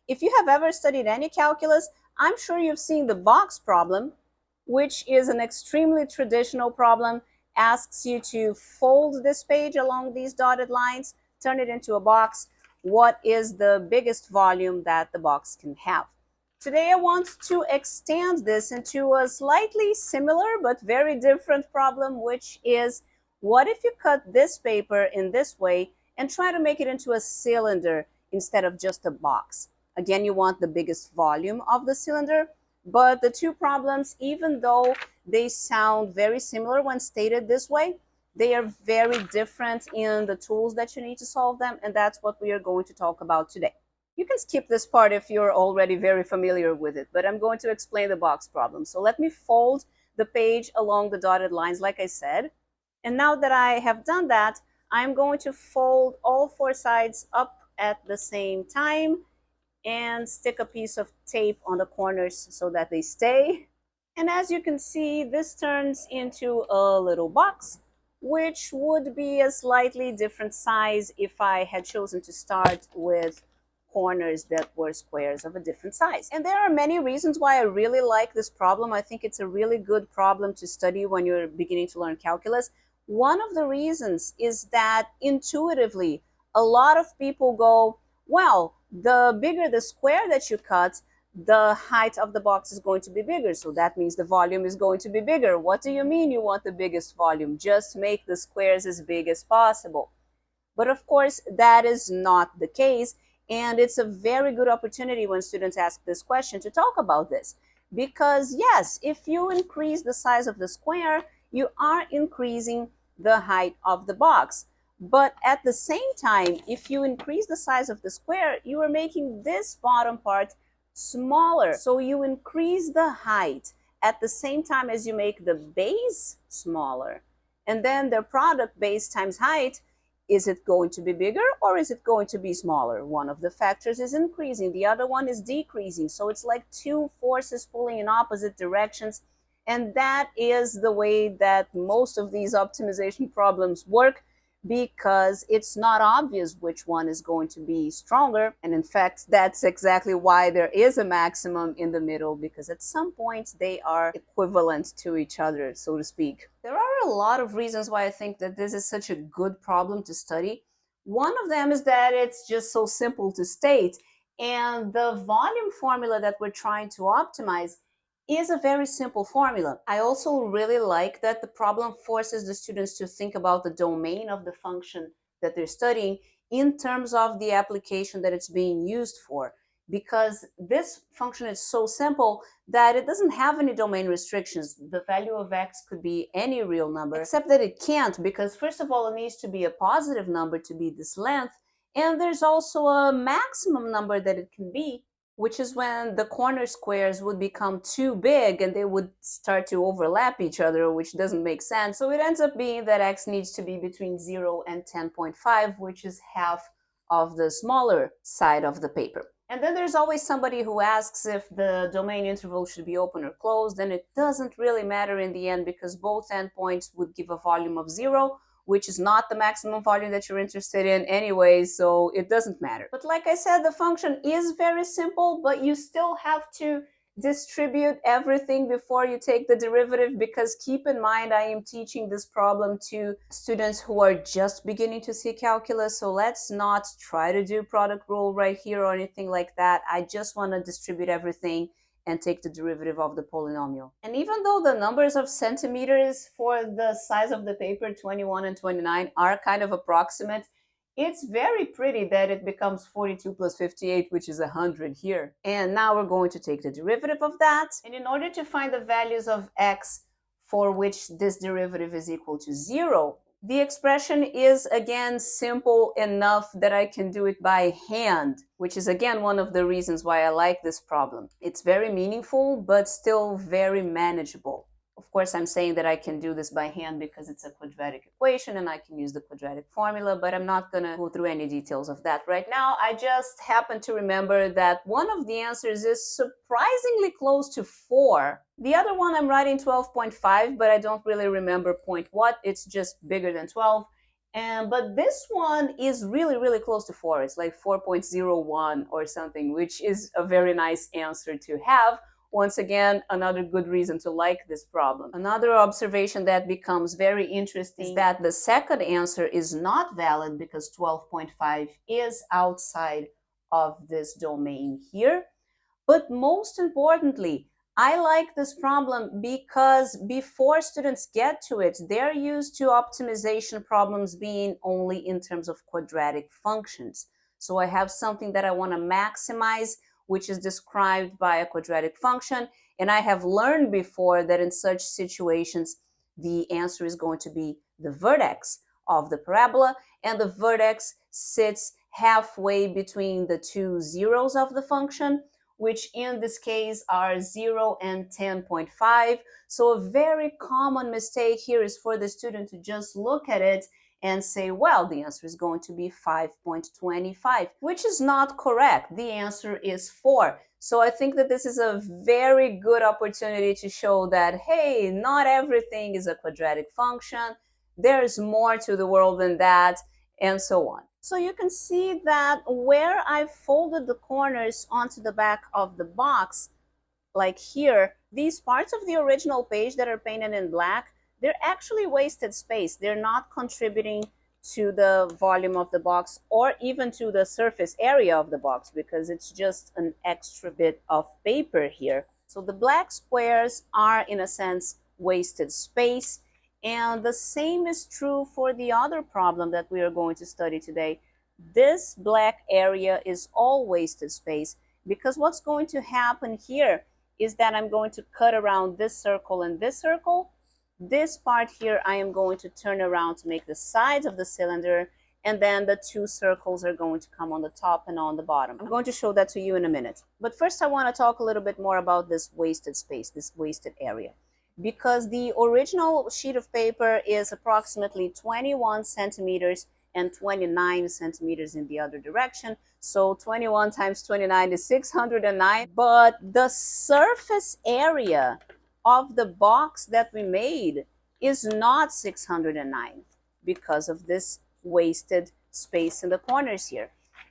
If you have ever studied any calculus, I'm sure you've seen the box problem, which is an extremely traditional problem, asks you to fold this page along these dotted lines, turn it into a box. What is the biggest volume that the box can have? Today I want to extend this into a slightly similar but very different problem, which is, what if you cut this paper in this way and try to make it into a cylinder instead of just a box? Again, you want the biggest volume of the cylinder, but the two problems, even though they sound very similar when stated this way, they are very different in the tools that you need to solve them, and that's what we are going to talk about today. You can skip this part if you're already very familiar with it, but I'm going to explain the box problem. So let me fold the page along the dotted lines like I said. And now that I have done that, I'm going to fold all four sides up at the same time and stick a piece of tape on the corners so that they stay. And as you can see, this turns into a little box, which would be a slightly different size if I had chosen to start with corners that were squares of a different size. And there are many reasons why I really like this problem. I think it's a really good problem to study when you're beginning to learn calculus. One of the reasons is that intuitively, a lot of people go, well, the bigger the square that you cut, the height of the box is going to be bigger. So that means the volume is going to be bigger. What do you mean you want the biggest volume? Just make the squares as big as possible. But of course, that is not the case. And it's a very good opportunity when students ask this question to talk about this. Because yes, if you increase the size of the square, you are increasing the height of the box. But at the same time, if you increase the size of the square, you are making this bottom part smaller. So you increase the height at the same time as you make the base smaller. And then the product, base times height, is it going to be bigger or is it going to be smaller? One of the factors is increasing, the other one is decreasing. So it's like two forces pulling in opposite directions. And that is the way that most of these optimization problems work, because it's not obvious which one is going to be stronger. And in fact, that's exactly why there is a maximum in the middle, because at some point they are equivalent to each other, so to speak. There are a lot of reasons why I think that this is such a good problem to study. One of them is that it's just so simple to state, and the volume formula that we're trying to optimize is a very simple formula. I also really like that the problem forces the students to think about the domain of the function that they're studying in terms of the application that it's being used for, because this function is so simple that it doesn't have any domain restrictions. The value of x could be any real number, except that it can't, because first of all, it needs to be a positive number to be this length, and there's also a maximum number that it can be, which is when the corner squares would become too big and they would start to overlap each other, which doesn't make sense. So it ends up being that x needs to be between 0 and 10.5, which is half of the smaller side of the paper. And then there's always somebody who asks if the domain interval should be open or closed, and it doesn't really matter in the end, because both endpoints would give a volume of 0, which is not the maximum volume that you're interested in anyway, so it doesn't matter. But like I said, the function is very simple, but you still have to distribute everything before you take the derivative, because keep in mind, I am teaching this problem to students who are just beginning to see calculus, so let's not try to do product rule right here or anything like that. I just want to distribute everything and take the derivative of the polynomial. And even though the numbers of centimeters for the size of the paper, 21 and 29, are kind of approximate, it's very pretty that it becomes 42 plus 58, which is 100 here. And now we're going to take the derivative of that. And in order to find the values of x for which this derivative is equal to 0, the expression is again simple enough that I can do it by hand, which is again one of the reasons why I like this problem. It's very meaningful, but still very manageable. Of course, I'm saying that I can do this by hand because it's a quadratic equation and I can use the quadratic formula, but I'm not going to go through any details of that right now. I just happen to remember that one of the answers is surprisingly close to 4. The other one I'm writing 12.5, but I don't really remember point what. It's just bigger than 12. But this one is really, really close to 4. It's like 4.01 or something, which is a very nice answer to have. Once again, another good reason to like this problem. Another observation that becomes very interesting is that the second answer is not valid because 12.5 is outside of this domain here. But most importantly, I like this problem because before students get to it, they're used to optimization problems being only in terms of quadratic functions. So I have something that I want to maximize, which is described by a quadratic function. And I have learned before that in such situations, the answer is going to be the vertex of the parabola, and the vertex sits halfway between the two zeros of the function, which in this case are 0 and 10.5. So a very common mistake here is for the student to just look at it and say, well, the answer is going to be 5.25, which is not correct. The answer is 4. So I think that this is a very good opportunity to show that, hey, not everything is a quadratic function. There's more to the world than that, and so on. So you can see that where I've folded the corners onto the back of the box, like here, these parts of the original page that are painted in black, they're actually wasted space. They're not contributing to the volume of the box or even to the surface area of the box because it's just an extra bit of paper here. So the black squares are, in a sense, wasted space. And the same is true for the other problem that we are going to study today. This black area is all wasted space because what's going to happen here is that I'm going to cut around this circle and this circle. This part here I am going to turn around to make the sides of the cylinder, and then the two circles are going to come on the top and on the bottom. I'm going to show that to you in a minute. But first I want to talk a little bit more about this wasted space, this wasted area. Because the original sheet of paper is approximately 21 centimeters and 29 centimeters in the other direction. So 21 times 29 is 609. But the surface area of the box that we made is not 609 because of this wasted space in the corners here.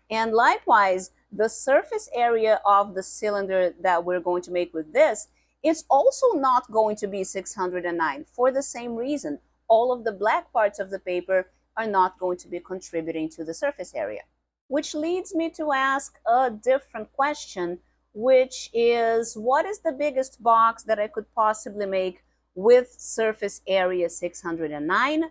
And likewise, the surface area of the cylinder that we're going to make with this, it's also not going to be 609 for the same reason. All of the black parts of the paper are not going to be contributing to the surface area. Which leads me to ask a different question, which is, what is the biggest box that I could possibly make with surface area 609?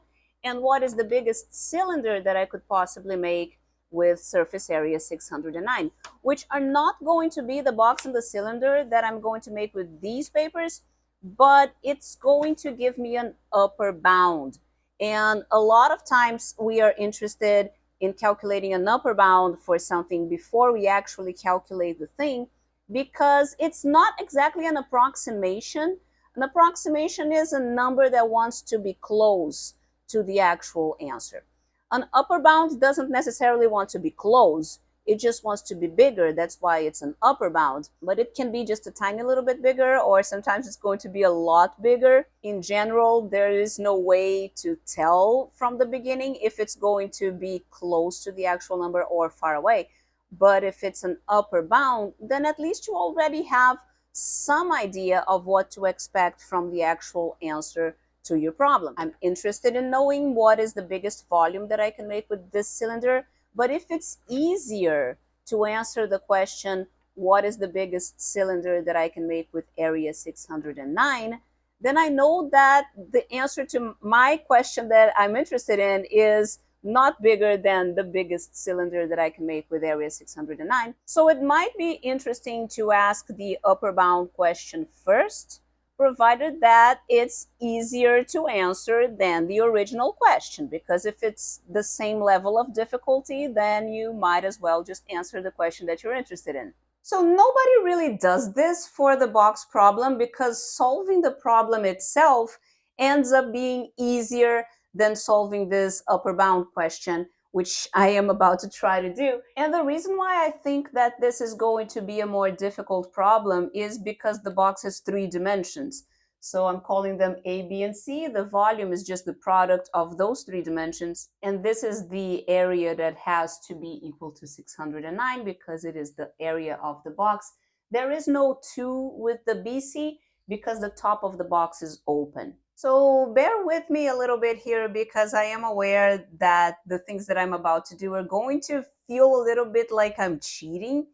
And what is the biggest cylinder that I could possibly make with surface area 609, which are not going to be the box and the cylinder that I'm going to make with these papers, but it's going to give me an upper bound. And a lot of times we are interested in calculating an upper bound for something before we actually calculate the thing, because it's not exactly an approximation. An approximation is a number that wants to be close to the actual answer. An upper bound doesn't necessarily want to be close. It just wants to be bigger. That's why it's an upper bound. But it can be just a tiny little bit bigger, or sometimes it's going to be a lot bigger. In general, there is no way to tell from the beginning if it's going to be close to the actual number or far away. But if it's an upper bound, then at least you already have some idea of what to expect from the actual answer to your problem. I'm interested in knowing what is the biggest volume that I can make with this cylinder, but if it's easier to answer the question, what is the biggest cylinder that I can make with area 609, then I know that the answer to my question that I'm interested in is not bigger than the biggest cylinder that I can make with area 609. So it might be interesting to ask the upper bound question first, provided that it's easier to answer than the original question, because if it's the same level of difficulty, then you might as well just answer the question that you're interested in. So nobody really does this for the box problem because solving the problem itself ends up being easier than solving this upper bound question, which I am about to try to do. And the reason why I think that this is going to be a more difficult problem is because the box has 3 dimensions. So I'm calling them A, B, and C. The volume is just the product of those three dimensions. And this is the area that has to be equal to 609 because it is the area of the box. There is no 2 with the BC because the top of the box is open. So bear with me a little bit here because I am aware that the things that I'm about to do are going to feel a little bit like I'm cheating.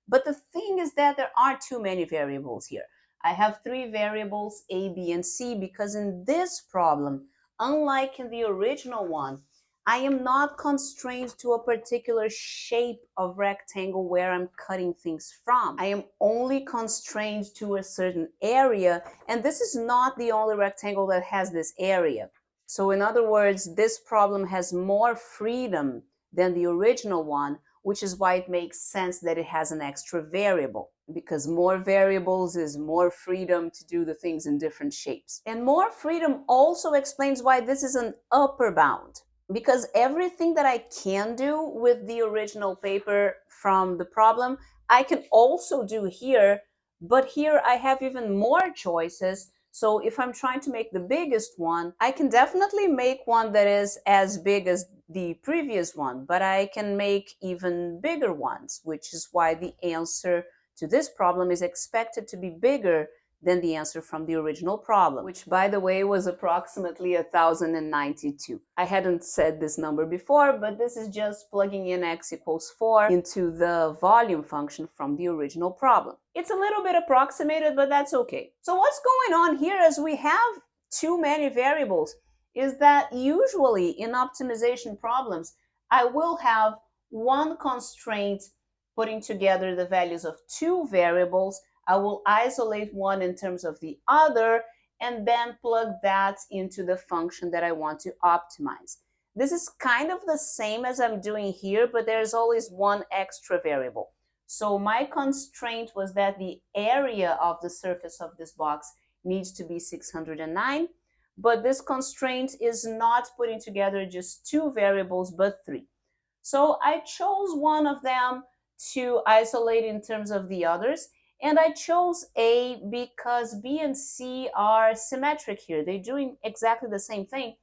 But the thing is that there are too many variables here. I have 3 variables, A, B, and C, because in this problem, unlike in the original one, I am not constrained to a particular shape of rectangle where I'm cutting things from. I am only constrained to a certain area, and this is not the only rectangle that has this area. So in other words, this problem has more freedom than the original one, which is why it makes sense that it has an extra variable, because more variables is more freedom to do the things in different shapes. And more freedom also explains why this is an upper bound, because everything that I can do with the original paper from the problem, I can also do here, but here I have even more choices. So if I'm trying to make the biggest one, I can definitely make one that is as big as the previous one, but I can make even bigger ones, which is why the answer to this problem is expected to be bigger than the answer from the original problem, which, by the way, was approximately 1092. I hadn't said this number before, but this is just plugging in x equals 4 into the volume function from the original problem. It's a little bit approximated, but that's okay. So what's going on here is we have too many variables is that usually in optimization problems, I will have one constraint putting together the values of 2 variables. I will isolate one in terms of the other and then plug that into the function that I want to optimize. This is kind of the same as I'm doing here, but there's always one extra variable. So my constraint was that the area of the surface of this box needs to be 609, but this constraint is not putting together just 2 variables, but 3. So I chose one of them to isolate in terms of the others, and I chose A because B and C are symmetric here. They're doing exactly the same thing.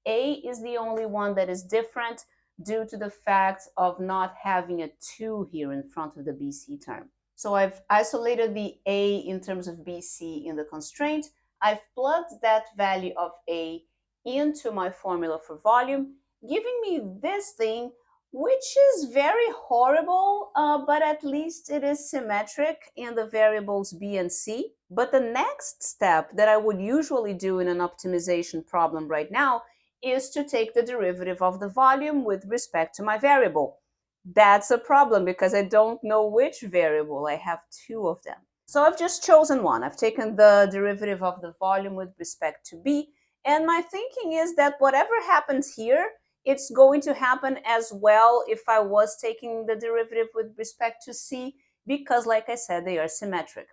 A is the only one that is different due to the fact of not having a 2 here in front of the BC term. So I've isolated the A in terms of BC in the constraint. I've plugged that value of A into my formula for volume, giving me this thing, which is very horrible, but at least it is symmetric in the variables B and C. But the next step that I would usually do in an optimization problem right now is to take the derivative of the volume with respect to my variable. That's a problem because I don't know which variable. I have 2 of them. So I've just chosen one. I've taken the derivative of the volume with respect to B, and my thinking is that whatever happens here, it's going to happen as well if I was taking the derivative with respect to C, because like I said, they are symmetric.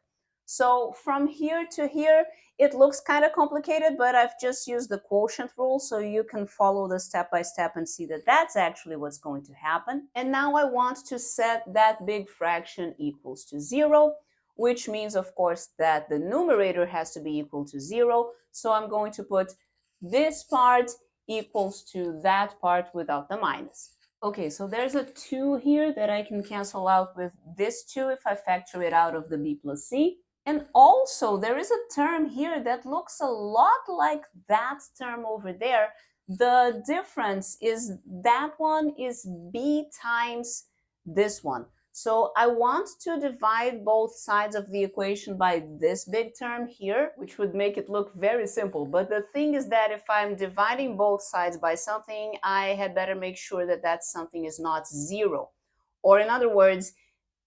So from here to here, it looks kind of complicated, but I've just used the quotient rule so you can follow the step by step and see that that's actually what's going to happen. And now I want to set that big fraction equals to 0, which means, of course, that the numerator has to be equal to 0. So I'm going to put this part equals to that part without the minus. Okay, so there's a 2 here that I can cancel out with this 2 if I factor it out of the B plus C. And also, there is a term here that looks a lot like that term over there. The difference is that one is B times this one. So I want to divide both sides of the equation by this big term here, which would make it look very simple. But the thing is that if I'm dividing both sides by something, I had better make sure that that something is not 0. Or in other words,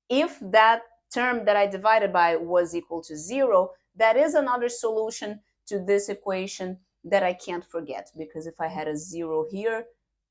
if that term that I divided by was equal to 0, that is another solution to this equation that I can't forget, because if I had a 0 here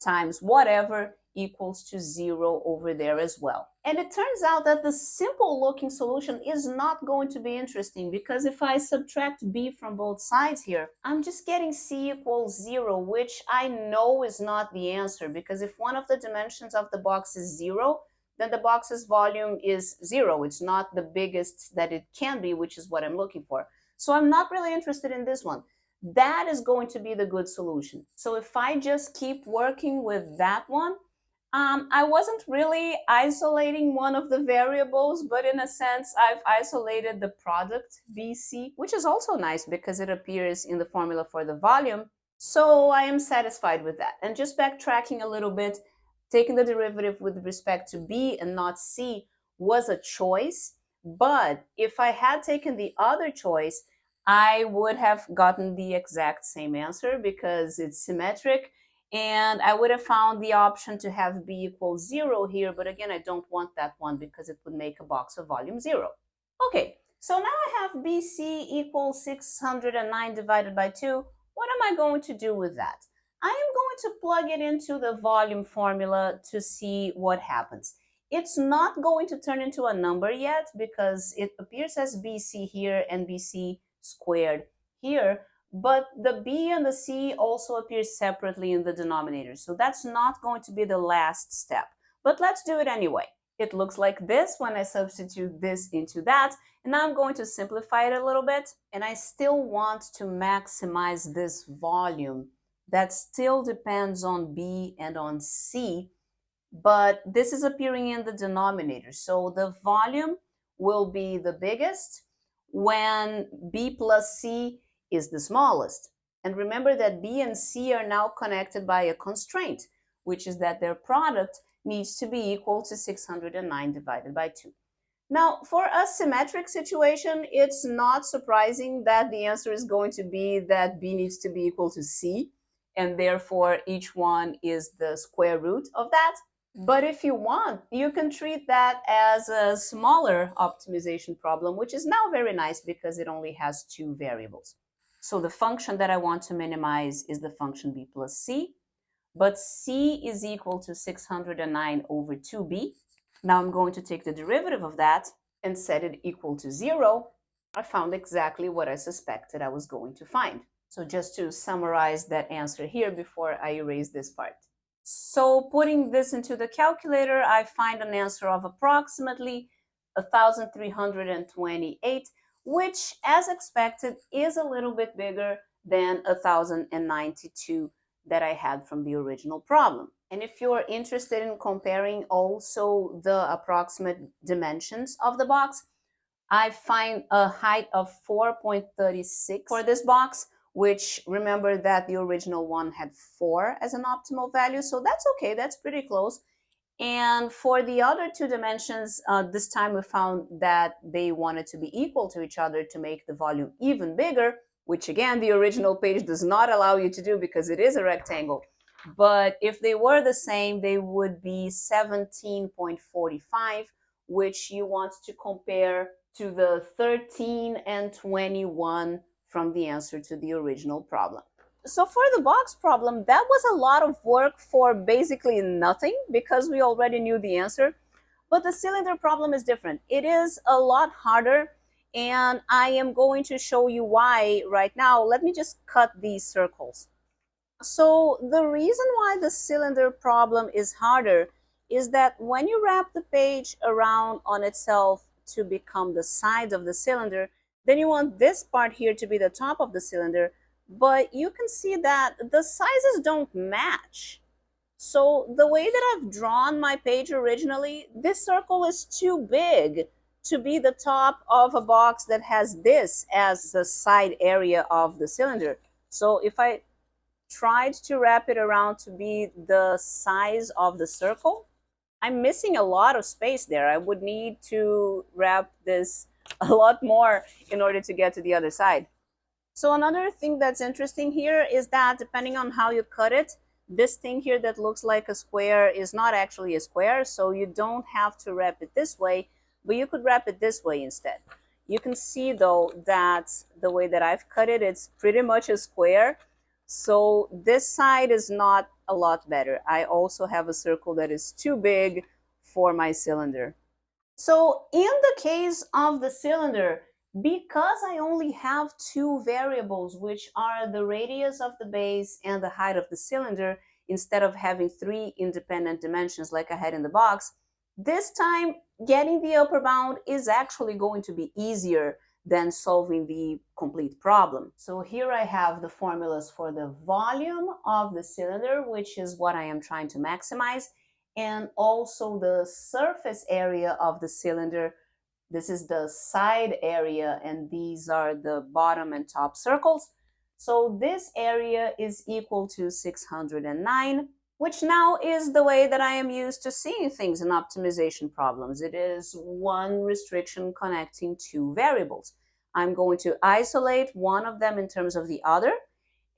times whatever equals to 0 over there as well. And it turns out that the simple looking solution is not going to be interesting, because if I subtract b from both sides here, I'm just getting c equals 0, which I know is not the answer, because if one of the dimensions of the box is 0, then the box's volume is 0. It's not the biggest that it can be, which is what I'm looking for. So I'm not really interested in this one. That is going to be the good solution. So if I just keep working with that one, I wasn't really isolating one of the variables, but in a sense, I've isolated the product BC, which is also nice because it appears in the formula for the volume. So I am satisfied with that. And just backtracking a little bit, taking the derivative with respect to B and not C was a choice. But if I had taken the other choice, I would have gotten the exact same answer because it's symmetric. And I would have found the option to have B equals 0 here. But again, I don't want that one because it would make a box of volume 0. Okay, so now I have BC equals 609 divided by 2. What am I going to do with that? I am going to plug it into the volume formula to see what happens. It's not going to turn into a number yet because it appears as BC here and BC squared here, but the B and the C also appear separately in the denominator. So that's not going to be the last step, but let's do it anyway. It looks like this when I substitute this into that, and now I'm going to simplify it a little bit, and I still want to maximize this volume. That still depends on B and on C, but this is appearing in the denominator. So the volume will be the biggest when B plus C is the smallest. And remember that B and C are now connected by a constraint, which is that their product needs to be equal to 609 divided by 2. Now, for a symmetric situation, it's not surprising that the answer is going to be that B needs to be equal to C, and therefore each one is the square root of that. But if you want, you can treat that as a smaller optimization problem, which is now very nice because it only has two variables. So the function that I want to minimize is the function B plus C, but C is equal to 609 over 2B. Now I'm going to take the derivative of that and set it equal to 0. I found exactly what I suspected I was going to find. So just to summarize that answer here before I erase this part. So putting this into the calculator, I find an answer of approximately 1,328, which, as expected, is a little bit bigger than 1,092 that I had from the original problem. And if you're interested in comparing also the approximate dimensions of the box, I find a height of 4.36 for this box, which, remember that the original one had 4 as an optimal value, so that's okay, that's pretty close. And for the other two dimensions, this time we found that they wanted to be equal to each other to make the volume even bigger, which again, the original page does not allow you to do because it is a rectangle. But if they were the same, they would be 17.45, which you want to compare to the 13 and 21 from the answer to the original problem. So for the box problem, that was a lot of work for basically nothing because we already knew the answer. But the cylinder problem is different. It is a lot harder, and I am going to show you why right now. Let me just cut these circles. So the reason why the cylinder problem is harder is that when you wrap the page around on itself to become the sides of the cylinder, then you want this part here to be the top of the cylinder, but you can see that the sizes don't match. So the way that I've drawn my page originally, this circle is too big to be the top of a box that has this as the side area of the cylinder. So if I tried to wrap it around to be the size of the circle, I'm missing a lot of space there. I would need to wrap this a lot more in order to get to the other side. So another thing that's interesting here is that depending on how you cut it, this thing here that looks like a square is not actually a square, so you don't have to wrap it this way, but you could wrap it this way instead. You can see though that the way that I've cut it, it's pretty much a square. So this side is not a lot better. I also have a circle that is too big for my cylinder. So in the case of the cylinder, because I only have two variables, which are the radius of the base and the height of the cylinder, instead of having three independent dimensions like I had in the box, this time getting the upper bound is actually going to be easier than solving the complete problem. So here I have the formulas for the volume of the cylinder, which is what I am trying to maximize, and also the surface area of the cylinder. This is the side area, and these are the bottom and top circles. So this area is equal to 609, which now is the way that I am used to seeing things in optimization problems. It is one restriction connecting two variables. I'm going to isolate one of them in terms of the other,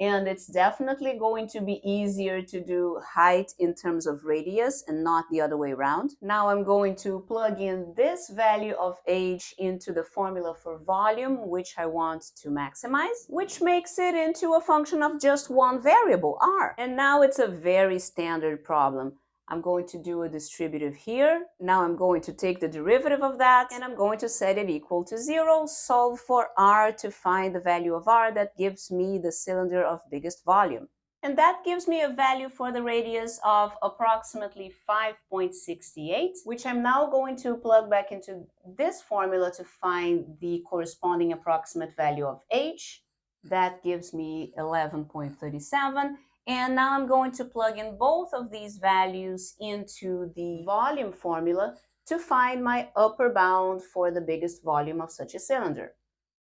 and it's definitely going to be easier to do height in terms of radius and not the other way around. Now I'm going to plug in this value of h into the formula for volume, which I want to maximize, which makes it into a function of just one variable, r. And now it's a very standard problem. I'm going to do a distributive here. Now I'm going to take the derivative of that, and I'm going to set it equal to 0, solve for r to find the value of r that gives me the cylinder of biggest volume. And that gives me a value for the radius of approximately 5.68, which I'm now going to plug back into this formula to find the corresponding approximate value of h. That gives me 11.37. And now I'm going to plug in both of these values into the volume formula to find my upper bound for the biggest volume of such a cylinder.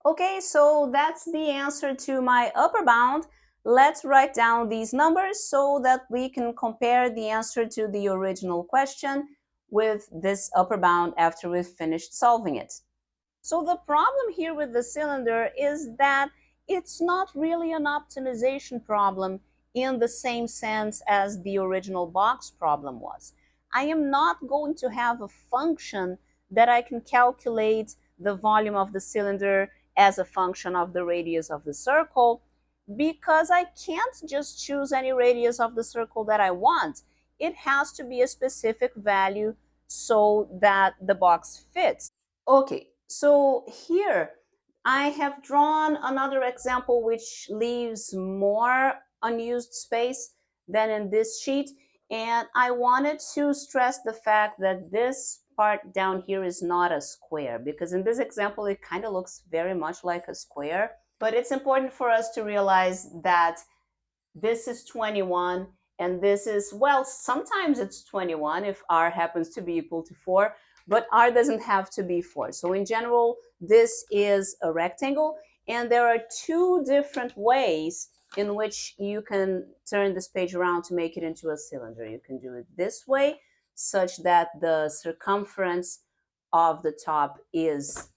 Okay, so that's the answer to my upper bound. Let's write down these numbers so that we can compare the answer to the original question with this upper bound after we've finished solving it. So the problem here with the cylinder is that it's not really an optimization problem in the same sense as the original box problem was. I am not going to have a function that I can calculate the volume of the cylinder as a function of the radius of the circle, because I can't just choose any radius of the circle that I want. It has to be a specific value so that the box fits. Okay, so here I have drawn another example which leaves more unused space than in this sheet, and I wanted to stress the fact that this part down here is not a square, because in this example it kind of looks very much like a square, but it's important for us to realize that this is 21 and this is, well, sometimes it's 21 if r happens to be equal to 4, but r doesn't have to be 4. So in general, this is a rectangle, and there are two different ways in which you can turn this page around to make it into a cylinder. You can do it this way, such that the circumference of the top is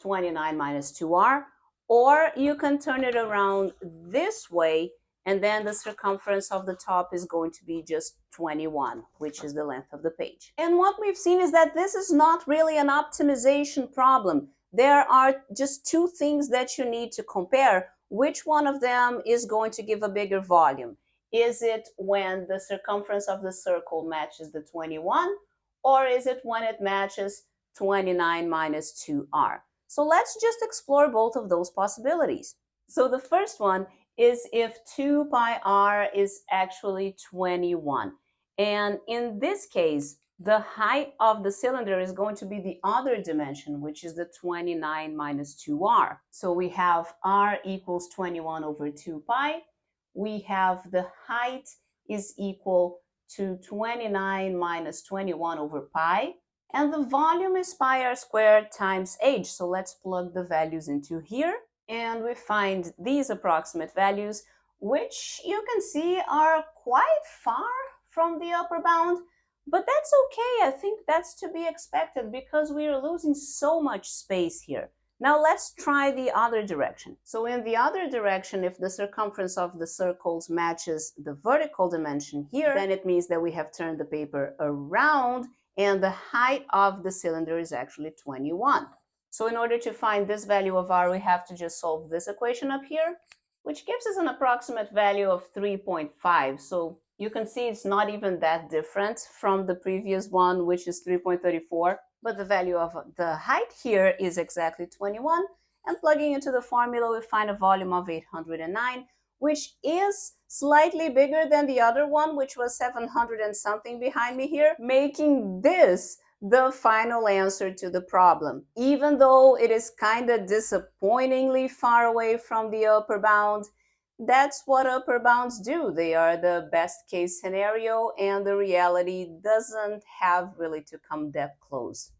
29 minus 2r, or you can turn it around this way, and then the circumference of the top is going to be just 21, which is the length of the page. And what we've seen is that this is not really an optimization problem. There are just two things that you need to compare. Which one of them is going to give a bigger volume? Is it when the circumference of the circle matches the 21, or is it when it matches 29 minus 2r? So let's just explore both of those possibilities. So the first one is if 2 pi r is actually 21. And in this case, the height of the cylinder is going to be the other dimension, which is the 29 minus 2r. So we have r equals 21 over 2 pi. We have the height is equal to 29 minus 21 over pi. And the volume is pi r squared times h. So let's plug the values into here. And we find these approximate values, which you can see are quite far from the upper bound. But that's okay. I think that's to be expected because we are losing so much space here. Now let's try the other direction. So in the other direction, if the circumference of the circles matches the vertical dimension here, then it means that we have turned the paper around and the height of the cylinder is actually 21. So in order to find this value of r, we have to just solve this equation up here, which gives us an approximate value of 3.5. So you can see it's not even that different from the previous one, which is 3.34. But the value of the height here is exactly 21. And plugging into the formula, we find a volume of 809, which is slightly bigger than the other one, which was 700 and something behind me here, making this the final answer to the problem. Even though it is kind of disappointingly far away from the upper bound, that's what upper bounds do. They are the best case scenario, and the reality doesn't have really to come that close.